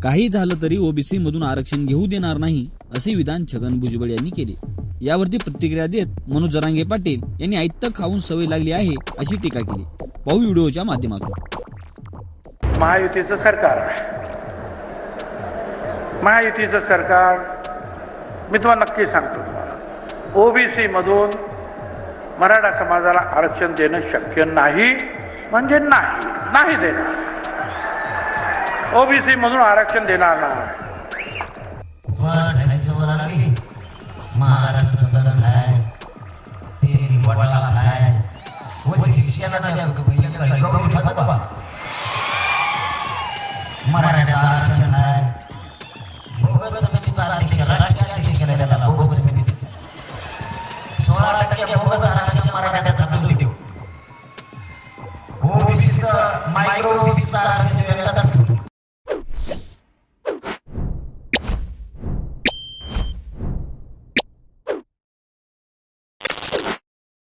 काही झालं तरी ओबीसी मधून आरक्षण घेऊ देणार नाही असे विधान छगन भुजबळ यांनी केले। यावरती प्रतिक्रिया देत मनोज जरांगे पाटील यांनी आयत्त खाऊन सवय लागली आहे अशी टीका केली। पाहू व्हिडिओच्या माध्यमातून। महायुतीचं सरकार मी तुम्हाला नक्की सांगतो, ओबीसी मधून मराठा समाजाला आरक्षण देणं शक्य नाही, म्हणजे नाही देणार। ओबीसी मधून आरक्षण देणार नाही। मायक्रो ओबीसीचं आरक्षण